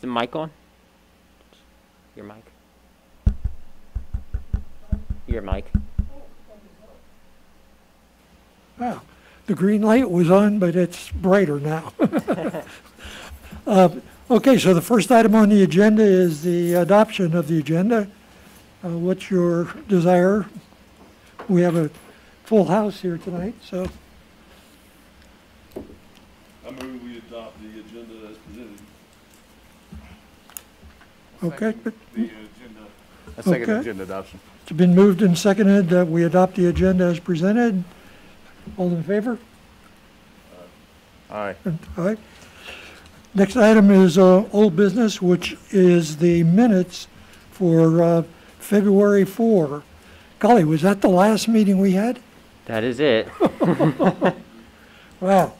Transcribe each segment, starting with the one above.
the mic on? Your mic? Your mic. Wow, the green light was on, but it's brighter now. Okay, so the first item on the agenda is the adoption of the agenda. What's your desire? We have a full house here tonight, so. I move we adopt the agenda as presented. Okay, but The agenda. A second Okay. agenda adoption. it's been moved and seconded that we adopt the agenda as presented. All in favor? Aye. Aye. Next item is old business, which is the minutes for February 4. Golly, was that the last meeting we had? That is it. Wow.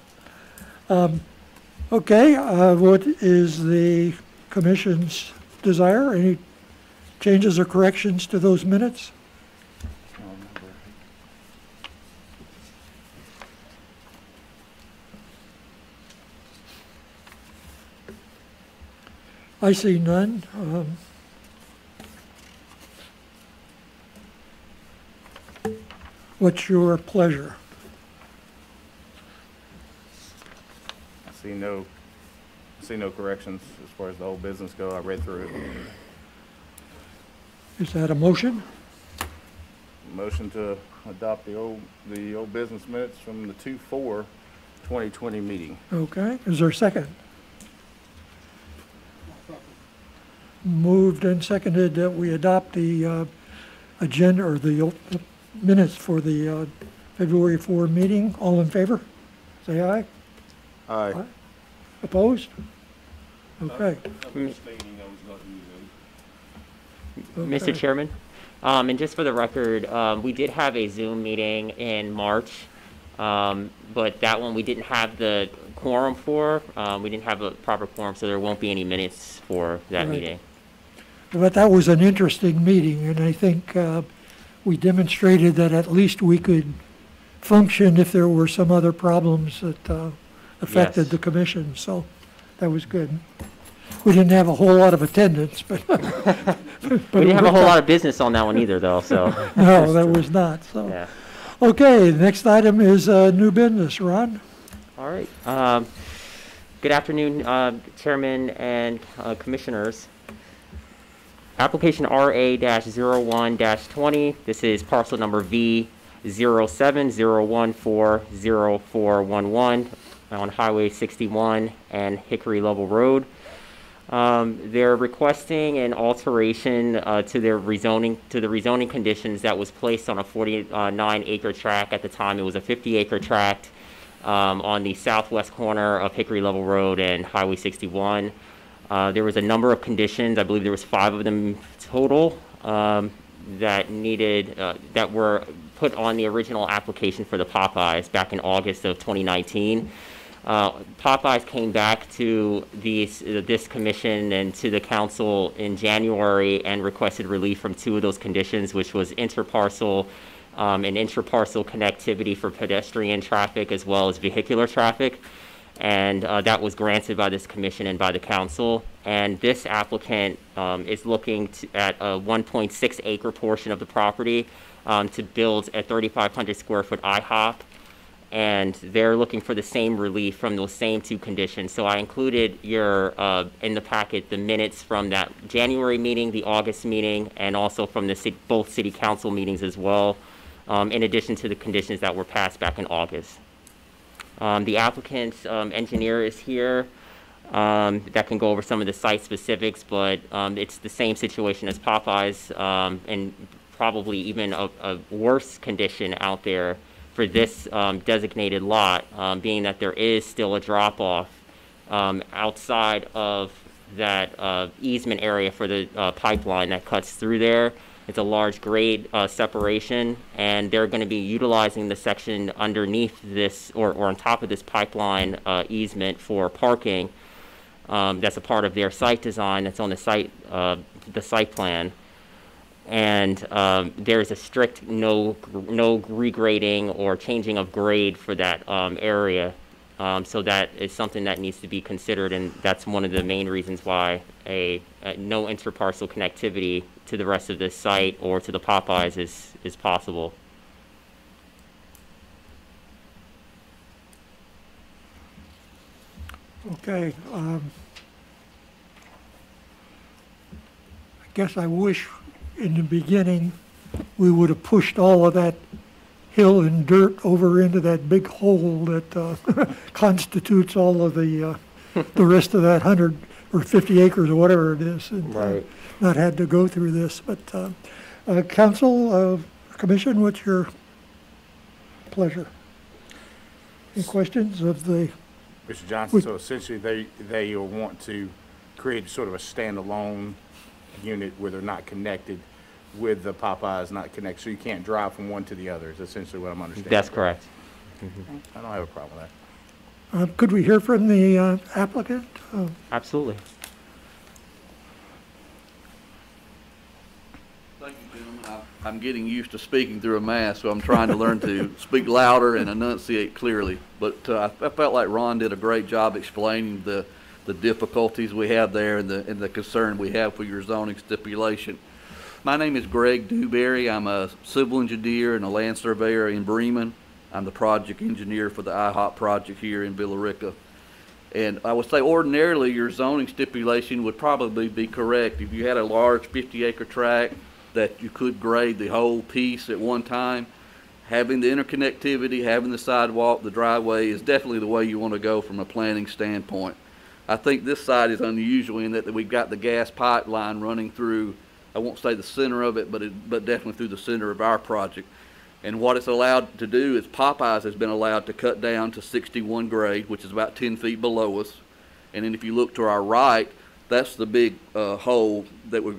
Okay, what is the commission's desire? Any changes or corrections to those minutes? I see none. What's your pleasure? I see no corrections as far as the whole business go. I read through it. Is that a motion? Motion to adopt the old business minutes from the 2/4/2020 meeting. Okay, is there a second? Moved and seconded that we adopt the agenda or the minutes for the February 4 meeting. All in favor? Say aye. Aye. Opposed? Okay. I'm abstaining, I was not using. Mr. Okay. Chairman, and just for the record, we did have a Zoom meeting in March, but that one we didn't have the quorum for. We didn't have a proper quorum, so there won't be any minutes for that Right. meeting. But that was an interesting meeting, and I think we demonstrated that at least we could function if there were some other problems that affected Yes. the commission, so that was good. We didn't have a whole lot of attendance, but. We didn't have a whole lot of business on that one either, though, so. No, there was not, so. Yeah. Okay, the next item is new business. Ron? All right. Good afternoon, Chairman and Commissioners. Application RA-01-20. This is parcel number V070140411 on Highway 61 and Hickory Level Road. They're requesting an alteration to the rezoning conditions that was placed on a 49-acre tract. At the time, it was a 50-acre tract on the southwest corner of Hickory Level Road and Highway 61. There was a number of conditions. I believe there was 5 of them total that were put on the original application for the Popeyes back in August of 2019. Popeyes came back to this commission and to the council in January and requested relief from 2 of those conditions, which was interparcel and intraparcel connectivity for pedestrian traffic as well as vehicular traffic. And that was granted by this commission and by the council. And this applicant is looking at a 1.6 acre portion of the property to build a 3,500 square foot IHOP. And they're looking for the same relief from those same 2 conditions. So I included in the packet the minutes from that January meeting, the August meeting, and also from both city council meetings as well, in addition to the conditions that were passed back in August. The applicant's engineer is here that can go over some of the site specifics, but it's the same situation as Popeyes and probably even a worse condition out there for this designated lot, being that there is still a drop-off outside of that easement area for the pipeline that cuts through there. It's a large grade separation, and they're going to be utilizing the section underneath this or on top of this pipeline easement for parking. That's a part of their site design. That's on the site plan. And there's a strict no regrading or changing of grade for that area. So that is something that needs to be considered, and that's one of the main reasons why a no interparcel connectivity to the rest of this site or to the Popeyes is possible. Okay. I guess I wish in the beginning we would have pushed all of that hill and dirt over into that big hole that constitutes all of the rest of that 100 or 50 acres or whatever it is. And, Right. not had to go through this. But council, commission, what's your pleasure? Any questions of the, Mr. Johnson, so essentially they want to create sort of a standalone unit where they're not connected with the Popeyes, not connected, so you can't drive from one to the other, is essentially what I'm understanding. That's correct. I don't have a problem with that. could we hear from the applicant? Absolutely. Thank you, gentlemen. I'm getting used to speaking through a mask, so I'm trying to learn to speak louder and enunciate clearly. But I felt like Ron did a great job explaining the difficulties we have there and the concern we have for your zoning stipulation. My name is Greg Dewberry. I'm a civil engineer and a land surveyor in Bremen. I'm the project engineer for the IHOP project here in Villa Rica. And I would say ordinarily your zoning stipulation would probably be correct. If you had a large 50-acre tract that you could grade the whole piece at one time, having the interconnectivity, having the sidewalk, the driveway is definitely the way you want to go from a planning standpoint. I think this site is unusual in that we've got the gas pipeline running through, I won't say the center of it, but definitely through the center of our project. And what it's allowed to do is Popeyes has been allowed to cut down to 61 grade, which is about 10 feet below us. And then if you look to our right, that's the big hole that we're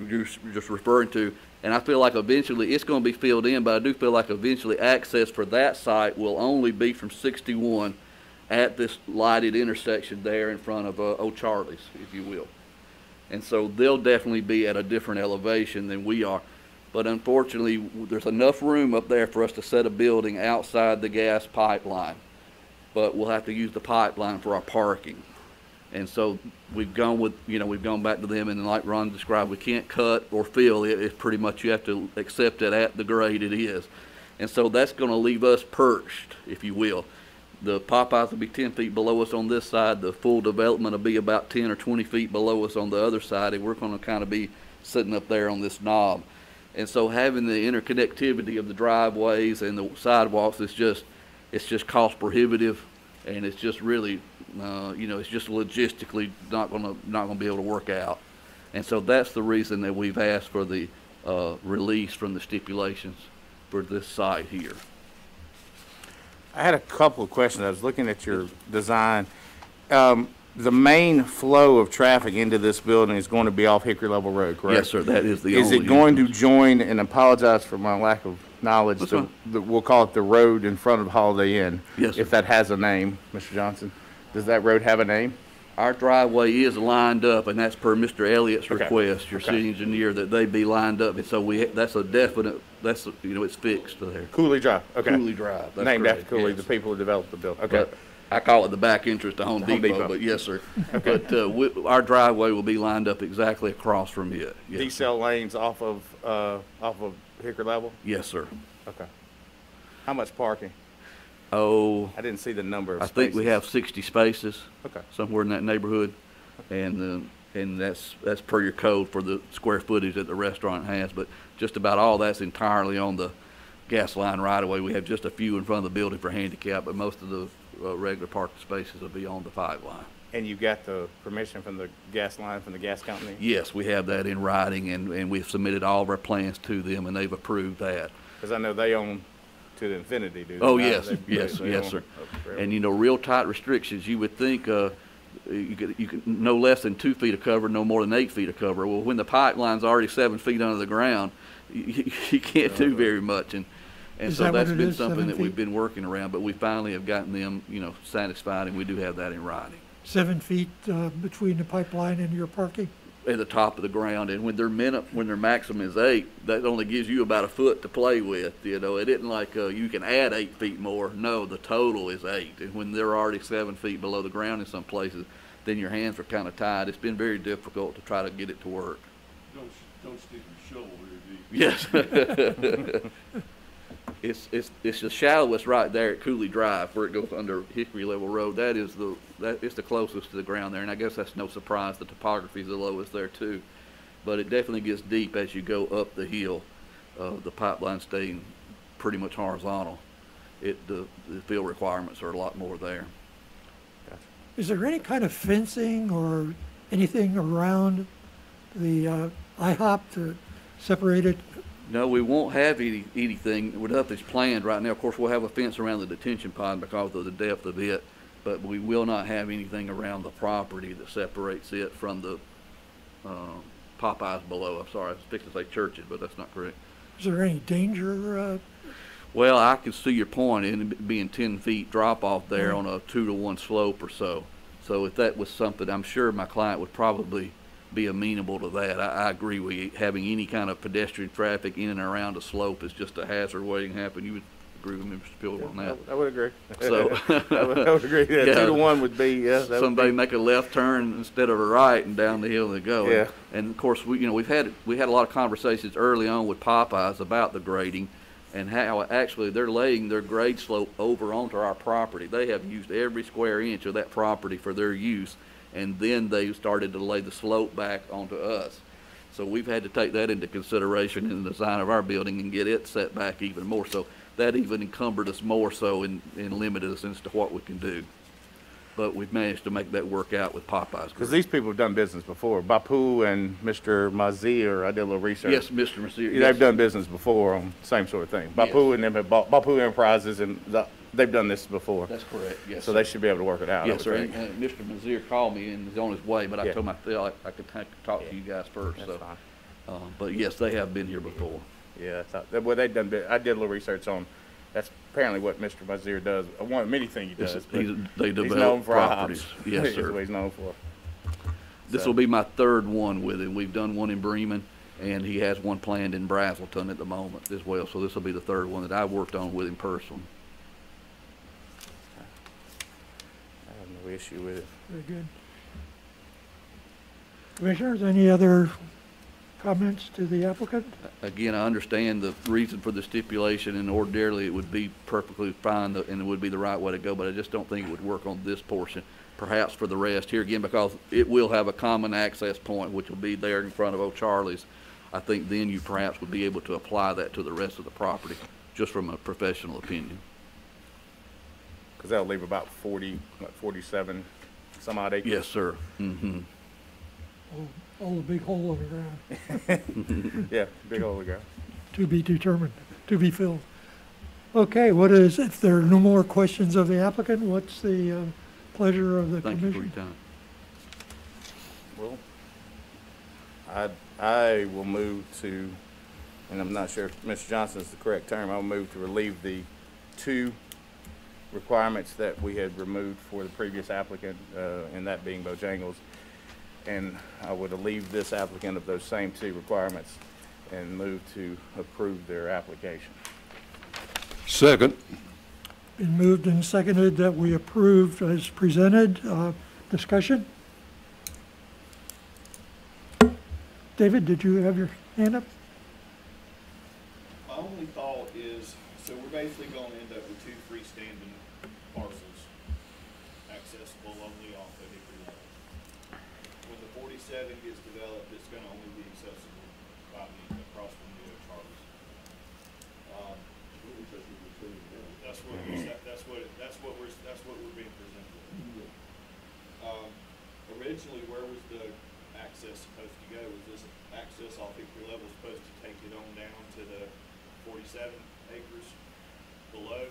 just referring to. And I feel like eventually it's going to be filled in, but I do feel like eventually access for that site will only be from 61 at this lighted intersection there in front of O'Charlie's, if you will. And so they'll definitely be at a different elevation than we are. But unfortunately, there's enough room up there for us to set a building outside the gas pipeline. But we'll have to use the pipeline for our parking. And so we've gone back to them, and like Ron described, we can't cut or fill it. It's pretty much you have to accept it at the grade it is. And so that's going to leave us perched, if you will. The Popeyes will be 10 feet below us on this side. The full development will be about 10 or 20 feet below us on the other side, and we're going to kind of be sitting up there on this knob. And so having the interconnectivity of the driveways and the sidewalks is just cost prohibitive, and it's just really, it's just logistically not gonna be able to work out. And so that's the reason that we've asked for the release from the stipulations for this site here. I had a couple of questions. I was looking at your design. The main flow of traffic into this building is going to be off Hickory Level Road, correct? Yes, sir, that is the Is only it going to entrance. join, and apologize for my lack of knowledge, That's fine. we'll call it the road in front of Holiday Inn? Yes, sir. If that has a name, Mr. Johnson. Does that road have a name? Our driveway is lined up, and that's per Mr. Elliott's Okay. request, your Okay. city engineer, that they be lined up. And so that's a definite, it's fixed there. Cooley Drive, okay. Cooley Drive, that's Named after correct, Cooley, yes. the people who developed the building. Okay. But I call it the back entrance to Home Home Depot, Depot. but yes, sir. But our driveway will be lined up exactly across from it. Yes, Decel lanes off of Hickory Level? yes, sir. Okay. How much parking? Oh, I didn't see the number of I spaces. think we have 60 spaces, Okay. somewhere in that neighborhood. And that's per your code for the square footage that the restaurant has. But just about all that's entirely on the gas line right away. We have just a few in front of the building for handicap, but most of the regular parking spaces will be on the 5 line. And you got the permission from the gas line, from the gas company? Yes, we have that in writing, and we've submitted all of our plans to them, and they've approved that. Because I know they own to the infinity, do they? Oh, not? yes, They- yes, they yes, own- sir. okay. And, real tight restrictions, you would think you could no less than 2 feet of cover, no more than 8 feet of cover. Well, when the pipeline's already 7 feet under the ground, you can't do very much. And Is so that what that's it been is, something 7 that we've feet? been working around, but we finally have gotten them, satisfied, and we do have that in writing. 7 feet between the pipeline and your parking? at the top of the ground, and when their maximum is 8, that only gives you about a foot to play with. You know, it isn't like you can add 8 feet more. No, the total is 8, and when they're already 7 feet below the ground in some places, then your hands are kind of tied. It's been very difficult to try to get it to work. Don't stick your shovel very deep. Yes. It's the shallowest right there at Cooley Drive, where it goes under Hickory Level Road. That is the closest to the ground there, and I guess that's no surprise. The topography is the lowest there too, but it definitely gets deep as you go up the hill. The pipeline staying pretty much horizontal. The field requirements are a lot more there. Is there any kind of fencing or anything around the IHOP to separate it? No, we won't have anything with nothing's planned right now. Of course, we'll have a fence around the detention pond because of the depth of it, but we will not have anything around the property that separates it from the Popeyes below. I'm sorry, I was fixing to say churches, but that's not correct. Is there any danger? Well, I can see your point in it being 10 feet drop off there on a 2-to-1 slope or so. So if that was something, I'm sure my client would probably be amenable to that. I agree with you. Having any kind of pedestrian traffic in and around a slope is just a hazard waiting to happen. You would agree with Mr. Spielberg on that? I would agree. So I would agree. Yeah, Yeah. 2-to-1 would be, yeah. that would somebody be- make a left turn instead of a right, and down the hill they go. Yeah. And of course, we had a lot of conversations early on with Popeyes about the grading and how actually they're laying their grade slope over onto our property. They have used every square inch of that property for their use, and then they started to lay the slope back onto us. So we've had to take that into consideration in the design of our building and get it set back even more. So that even encumbered us more so and limited us as to what we can do. But we've managed to make that work out with Popeyes. Because these people have done business before. Bapu and Mr. Mazir, I did a little research. Yes, Mr. Mercier. Yeah, they've done business before on same sort of thing. Bapu and them have bought Bapu Enterprises, and they've done this before. That's correct, yes. So they should be able to work it out. Yes, I sir. would And, think. Mr. Mazier called me and he's on his way, but I Yeah. told him I felt like I could talk to you guys first. That's So, fine. but yes, they have been here before. Yeah, well, they've done. I did a little research on. That's apparently what Mr. Mazir does. One of many things he does. but They he's known develop for properties. IHOPs. Yes, That's sir. what he's known for. This So- will be my third one with him. We've done one in Bremen, and he has one planned in Brazelton at the moment as well. So this will be the third one that I've worked on with him personally. I have no issue with it. Very good. Commissioners, any other comments to the applicant? Again, I understand the reason for the stipulation, and ordinarily it would be perfectly fine, and it would be the right way to go, but I just don't think it would work on this portion. Perhaps for the rest here again, because it will have a common access point, which will be there in front of O'Charlie's. I think then you perhaps would be able to apply that to the rest of the property, just from a professional opinion. Because that'll leave about 47 some odd acres. Yes, sir. Mm-hmm. All the big hole in the ground, Yeah, big hole to go. to be determined, to be filled. Okay, if there are no more questions of the applicant, what's the pleasure of the Thank you for your commission? time. Well, I will move to, and I'm not sure if Mr. Johnson is the correct term, I'll move to relieve the 2 requirements that we had removed for the previous applicant, and that being Bojangles. And I would relieve this applicant of those same 2 requirements and move to approve their application. Second. Been moved and seconded that we approve as presented. Discussion? David, did you have your hand up? My only thought is, so we're basically gonna end up with 2 freestanding parcels, accessible only off of Hickory Lane. When the 47 gets developed, it's gonna only be accessible by the, across from the Charles. That's what we're being presented with. Originally, where was the access supposed to go? Was this access off Hickory Level supposed to take it on down to the 47 acres below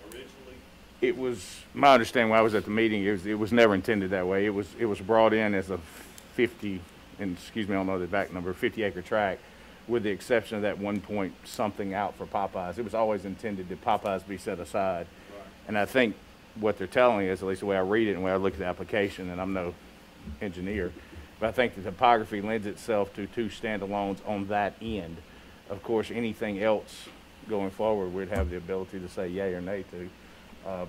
originally? It was, my understanding when I was at the meeting, it was never intended that way. It was brought in as a 50, and excuse me, I don't know the exact number, 50-acre tract, with the exception of that 1 point something out for Popeyes. It was always intended that Popeyes be set aside. Right. And I think what they're telling us, at least the way I read it and the way I look at the application, and I'm no engineer. But I think the topography lends itself to two standalones on that end. Of course, anything else going forward, we'd have the ability to say yay or nay to,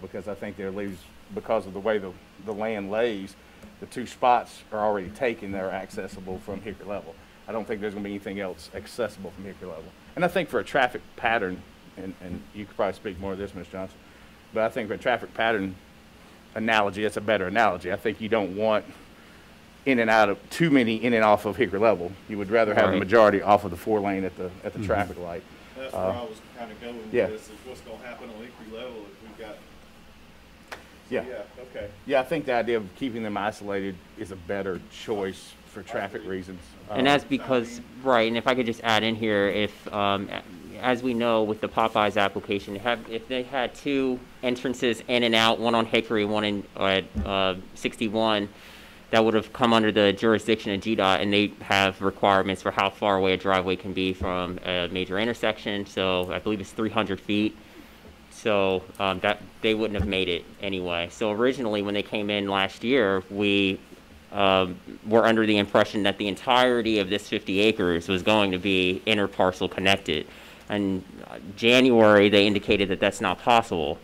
because I think there leaves, because of the way the land lays, the two spots are already taken that are accessible from Hickory Level. I don't think there's going to be anything else accessible from Hickory Level. And I think for a traffic pattern, and you could probably speak more of this, Ms. Johnson, but I think for a traffic pattern analogy, that's a better analogy. I think you don't want in and out of too many in and off of Hickory Level. You would rather have the Right. majority off of the 4-lane at the traffic light. That's where I was kind of going with yeah. this, is what's gonna happen on Hickory level if we've got. Yeah. Yeah, okay. Yeah, I think the idea of keeping them isolated is a better choice for traffic reasons. And that's because, right, and if I could just add in here, if, as we know with the Popeyes application, if they had two entrances in and out, one on Hickory, one at 61, that would have come under the jurisdiction of GDOT, and they have requirements for how far away a driveway can be from a major intersection. So I believe it's 300 feet. So that they wouldn't have made it anyway. So originally, when they came in last year, we were under the impression that the entirety of this 50 acres was going to be inter-parcel connected. And January, they indicated that that's not possible.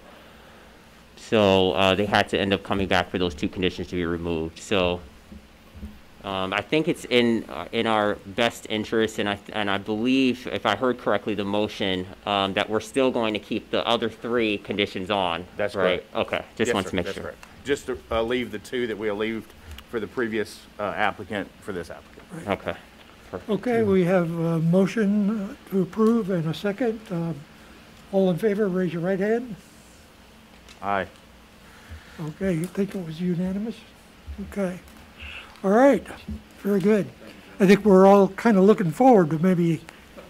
So they had to end up coming back for those two conditions to be removed. So I think it's in our best interest, and I believe, if I heard correctly, the motion that we're still going to keep the other three conditions on. That's right. correct. Okay, just Yes, wanted sir, to make that's sure. correct. Just to leave the two that we leaved for the previous applicant for this applicant. Okay. Okay, we have a motion to approve and a second. All in favor, raise your right hand. Aye. Okay, you think it was unanimous? Okay. All right, very good. I think we're all kind of looking forward to maybe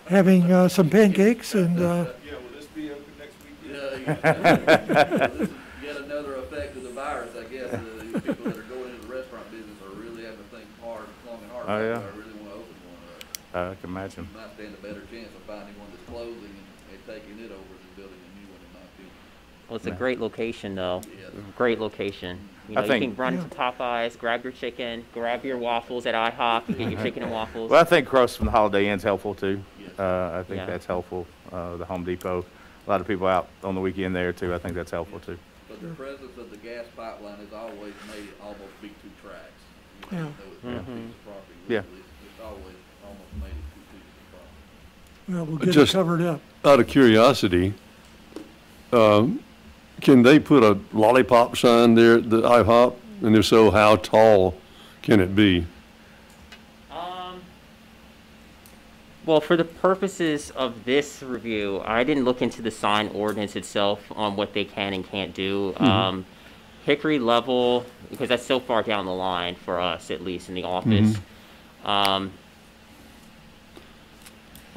having some pancakes and, Yeah, will this be open next weekend? This is yet another effect of the virus, I guess. The people that are going into the restaurant business are really having to think hard, long and hard. Oh, yeah. I really want to open one. I can imagine. Might stand a better chance of finding one that's closing and taking it over than building a new one, in my opinion. Well, it's a great location, though. Yes. Great location. You I know, you think- can run to Popeyes, grab your chicken, grab your waffles at IHOP, get your chicken and waffles. Well, I think across from the Holiday Inn's helpful too. Yes. I think Yeah. that's helpful. The Home Depot, a lot of people out on the weekend there too. I think that's helpful too. But the presence of the gas pipeline has always made it almost be two tracks. Yeah. Though it's one piece of property, Yeah. it's always almost made it two pieces of property. well, we'll get it Just- covered up. Out of curiosity, can they put a lollipop sign there at the IHOP? And if so, how tall can it be? Well, for the purposes of this review, I didn't look into the sign ordinance itself on what they can and can't do. Hickory Level, because that's so far down the line for us, at least in the office. I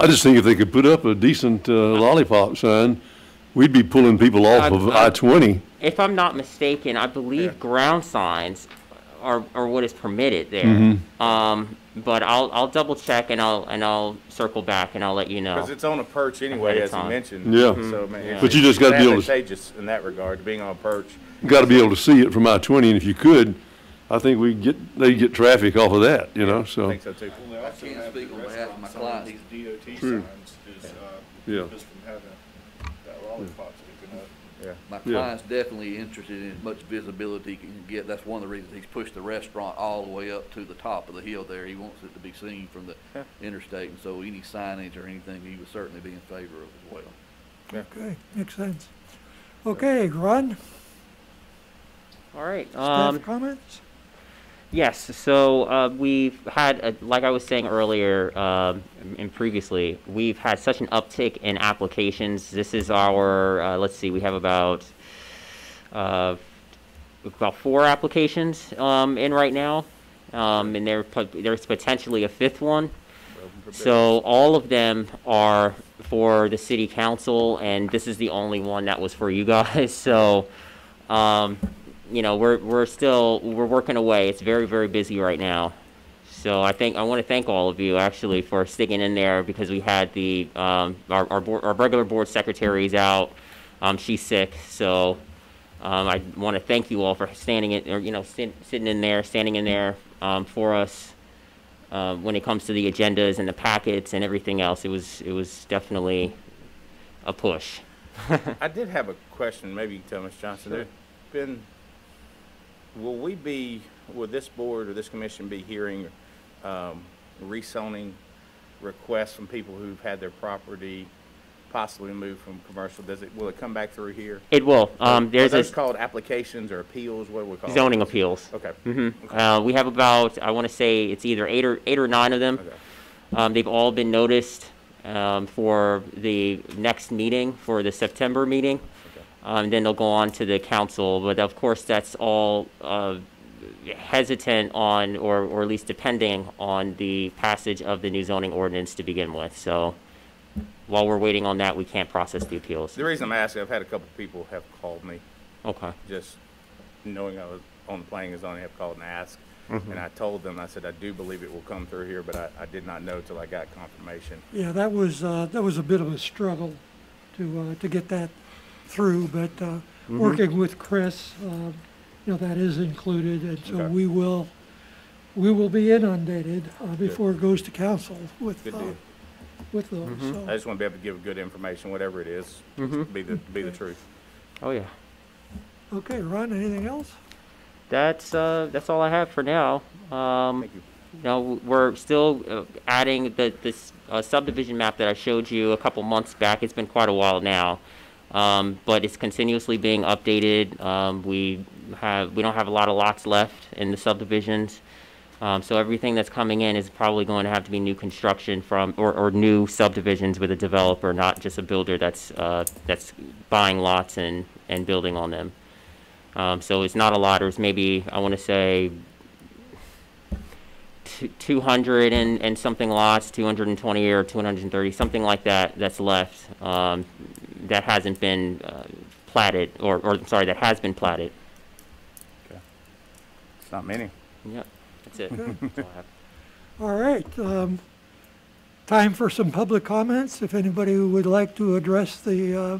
just think if they could put up a decent lollipop sign, we'd be pulling people off of I-20. If I'm not mistaken, I believe ground signs are what is permitted there. But I'll double check and I'll circle back and I'll let you know. Because it's on a perch anyway, Ahead of as you time. mentioned. Yeah. So, man, Yeah. But you just gotta it's be able to- advantageous in that regard, being on a perch. Got to be able to see it from I-20, and if you could, I think they'd get traffic off of that, you know, I so. think so too. Well, they also can't have speak the on behalf of my restaurant client. signs, DOT True. signs is, Yeah. just from having that lollipop sticking up. Yeah. My Yeah. client's definitely interested in as much visibility he can get. That's one of the reasons he's pushed the restaurant all the way up to the top of the hill there. He wants it to be seen from the interstate, and so any signage or anything, he would certainly be in favor of as well. Okay, makes sense. Okay, Ron, All right. staff comments? Yes, so we've had, like I was saying earlier and previously, we've had such an uptick in applications. This is our, let's see, we have about 4 applications in right now, and there's potentially a 5th one. So all of them are for the city council, and this is the only one that was for you guys. So, you know, we're working away. It's very, very busy right now. So I want to thank all of you actually for sticking in there, because we had our regular board secretary is out. She's sick, so I want to thank you all for standing in, or sitting in there, standing in there for us when it comes to the agendas and the packets and everything else. It was definitely a push. I did have a question, maybe you can tell Ms. Johnson. Sure. Will this board or this commission be hearing rezoning requests from people who've had their property possibly moved from commercial? Will it come back through here? It will. Are There's those a called applications or appeals? What do we call zoning them? appeals. Okay. We have about, I want to say it's either eight or nine of them. Okay. They've all been noticed for the next meeting, for the September meeting. Okay. Then they'll go on to the council, but of course that's all hesitant on, or at least depending on the passage of the new zoning ordinance to begin with. So while we're waiting on that, we can't process the appeals. The reason I'm asking, I've had a couple of people have called me, Okay. just knowing I was on the planning and zoning, have called and asked. Mm-hmm. And I told them, I said, I do believe it will come through here, but I did not know till I got confirmation. Yeah, that was a bit of a struggle to get that through, but working with Chris, that is included, and so Okay. we will be inundated before it goes to council with Good deal. with those. I So, just want to be able to give good information, whatever it is, be the truth. Oh yeah. okay, Ron, anything else? That's all I have for now. Thank you. Now we're still adding this subdivision map that I showed you a couple months back. It's been quite a while now, but it's continuously being updated. We don't have a lot of lots left in the subdivisions, so everything that's coming in is probably going to have to be new construction from or new subdivisions with a developer, not just a builder that's buying lots and building on them. So it's not a lot. There's maybe, I want to say, 200 and something lots, 220 or 230, something like that, that's left, that hasn't been platted, or sorry, that has been platted. Okay. It's not many. Yeah, that's it. That's all I have. All right, time for some public comments. If anybody would like to address the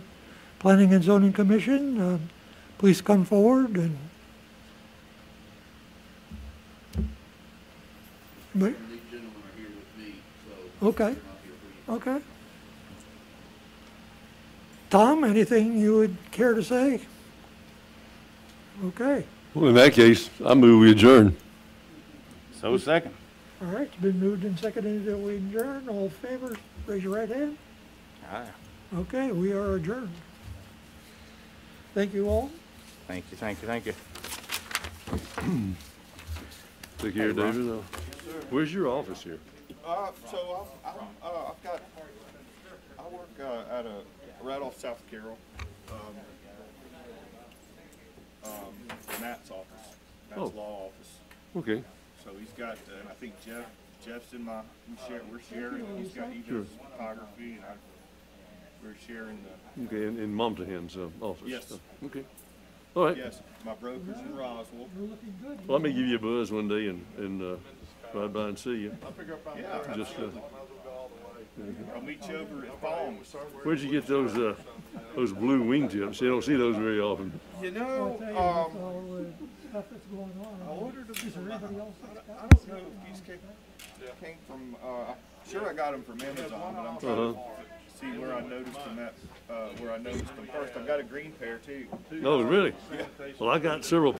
Planning and Zoning Commission, please come forward and. But, These gentlemen are here with me, so okay, they're not here for you. okay. Tom, anything you would care to say? Okay, Well, in that case, I move we adjourn. So second. all right, it's been moved and seconded that we adjourn. All in favor, raise your right hand. Aye. Okay, we are adjourned. Thank you all. Thank you, thank you, thank you. Take care, Hey, Ron. David. Where's your office here? So I've got, I work at right off South Carroll, Matt's office, Matt's Oh. law office. Okay. So he's got, and I think Jeff's in we're sharing, he Sure. does photography, and we're sharing the, Okay, in Momtahan's office? Yes. Okay. All right. yes, my broker's in Roswell. We're looking good. Well, let me give you a buzz one day and ride by and see you. Yeah, Just, I'll meet you over at Palms. where'd you get those blue wingtips? You don't see those very often. You I'll know, tell you, with all the stuff that's going on. I ordered them. Is there anybody else that's got I don't know if these came from, I'm sure I got them from Amazon, but I'm trying to see where I noticed them at, where I noticed them first. I've got a green pair too. Oh, really? Well, I got several